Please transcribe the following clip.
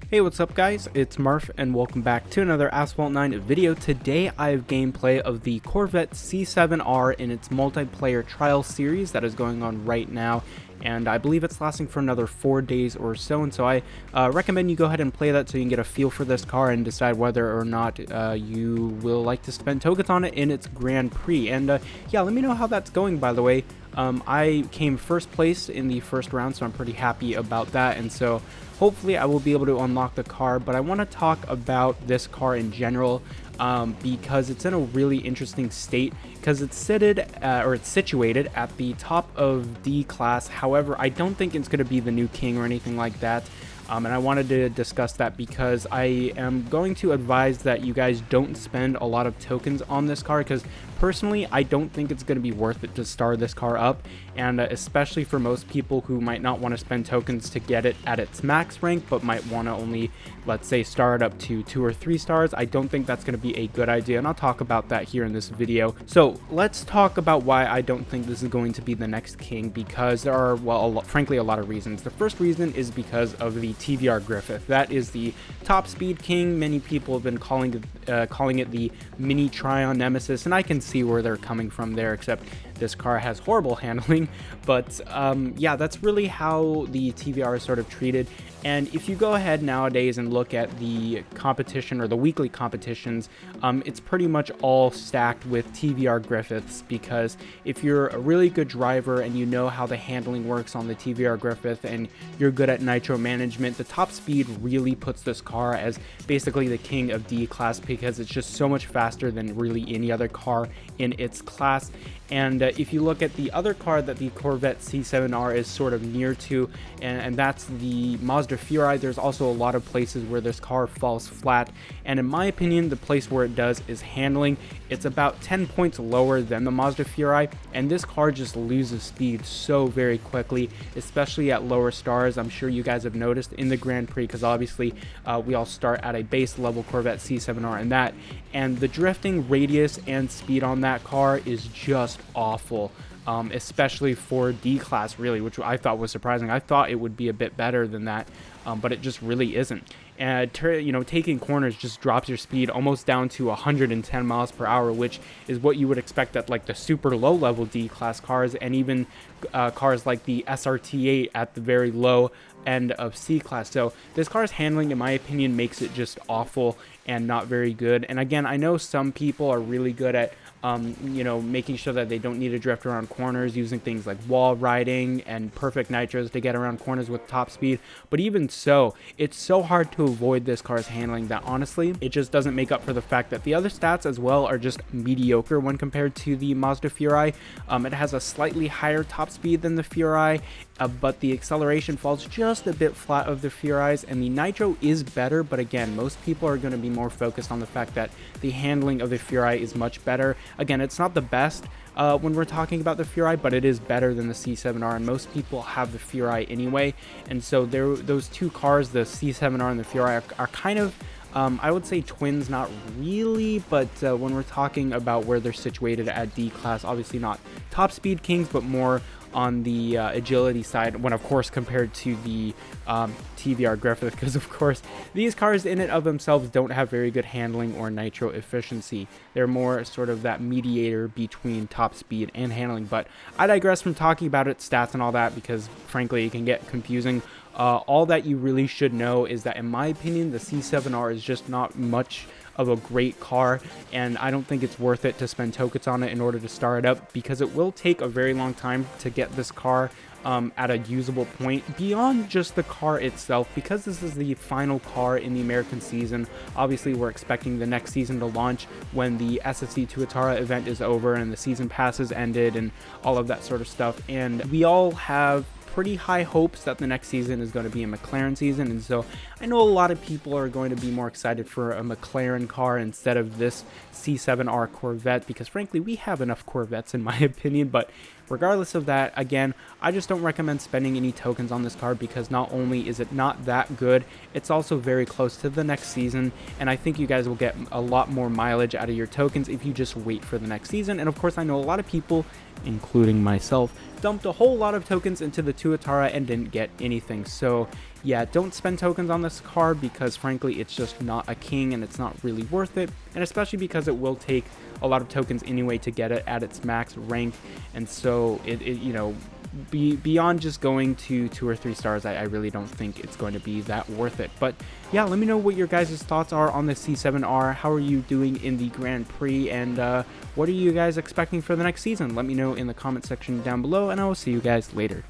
Hey, what's up guys, it's Marf and welcome back to another Asphalt 9 video. Today I have gameplay of the Corvette C7R in its multiplayer trial series that is going on right now, and I believe it's lasting for another 4 days or so, and so I recommend you go ahead and play that so you can get a feel for this car and decide whether or not you will like to spend tokens on it in its Grand Prix. And yeah, let me know how that's going, by the way. I came first place in the first round, so I'm pretty happy about that, and so hopefully I will be able to unlock the car. But I want to talk about this car in general because it's in a really interesting state, because it's situated at the top of D class. However, I don't think it's going to be the new king or anything like that. And I wanted to discuss that because I am going to advise that you guys don't spend a lot of tokens on this car, because personally I don't think it's going to be worth it to star this car up, and especially for most people who might not want to spend tokens to get it at its max rank but might want to only, let's say, star it up to 2 or 3 stars. I don't think that's going to be a good idea, and I'll talk about that here in this video. So let's talk about why I don't think this is going to be the next king, because there are, well, frankly, a lot of reasons. The first reason is because of the TVR Griffith. That is the top speed king. Many people have been calling it the mini Tryon Nemesis, and I can see where they're coming from there, except this car has horrible handling. But yeah, that's really how the TVR is sort of treated. And if you go ahead nowadays and look at the competition or the weekly competitions, it's pretty much all stacked with TVR Griffiths, because if you're a really good driver and you know how the handling works on the TVR Griffith and you're good at nitro management, the top speed really puts this car as basically the king of D class, because it's just so much faster than really any other car in its class. And if you look at the other car that the Corvette C7R is sort of near to, and that's the Mazda Furai, there's also a lot of places where this car falls flat, and in my opinion the place where it does is handling. It's about 10 points lower than the Mazda Furai, and this car just loses speed so very quickly, especially at lower stars. I'm sure you guys have noticed in the Grand Prix, because obviously we all start at a base level Corvette C7R in that, and the drifting radius and speed on that car is just awful. Especially for D class, really, which I thought was surprising. I thought it would be a bit better than that, but it just really isn't. And taking corners just drops your speed almost down to 110 miles per hour, which is what you would expect at like the super low level D class cars, and even cars like the SRT8 at the very low end of C class. So this car's handling, in my opinion, makes it just awful and not very good. And again, I know some people are really good at making sure that they don't need to drift around corners, using things like wall riding and perfect nitros to get around corners with top speed. But even so, it's so hard to avoid this car's handling that honestly it just doesn't make up for the fact that the other stats as well are just mediocre when compared to the Mazda Furai. It has a slightly higher top speed than the Furai, but the acceleration falls just a bit flat of the Furai's, and the nitro is better. But again, most people are going to be more focused on the fact that the handling of the Furai is much better. Again, it's not the best when we're talking about the Furai, but it is better than the C7R, and most people have the Furai anyway. And so those two cars, the C7R and the Furai, are kind of, I would say, twins, not really, but when we're talking about where they're situated at D class, obviously not top speed kings, but more on the agility side, when of course compared to the TVR Griffith, because of course these cars in and of themselves don't have very good handling or nitro efficiency. They're more sort of that mediator between top speed and handling. But I digress from talking about its stats and all that, because frankly it can get confusing. All that you really should know is that, in my opinion, the C7R is just not much of a great car, and I don't think it's worth it to spend tokens on it in order to start it up, because it will take a very long time to get this car at a usable point beyond just the car itself, because this is the final car in the American season. Obviously we're expecting the next season to launch when the SSC Tuatara event is over and the season passes ended and all of that sort of stuff, and we all have pretty high hopes that the next season is going to be a McLaren season. And so I know a lot of people are going to be more excited for a McLaren car instead of this C7R Corvette, because frankly we have enough Corvettes in my opinion. But regardless of that, again, I just don't recommend spending any tokens on this car, because not only is it not that good, it's also very close to the next season, and I think you guys will get a lot more mileage out of your tokens if you just wait for the next season. And of course I know a lot of people, including myself, dumped a whole lot of tokens into the Tuatara and didn't get anything. So yeah, don't spend tokens on this car because frankly it's just not a king and it's not really worth it, and especially because it will take a lot of tokens anyway to get it at its max rank, and so it you know, beyond just going to 2 or 3 stars, I really don't think it's going to be that worth it. But yeah, let me know what your guys' thoughts are on the C7R. How are you doing in the Grand Prix, and what are you guys expecting for the next season? Let me know in the comment section down below, and I will see you guys later.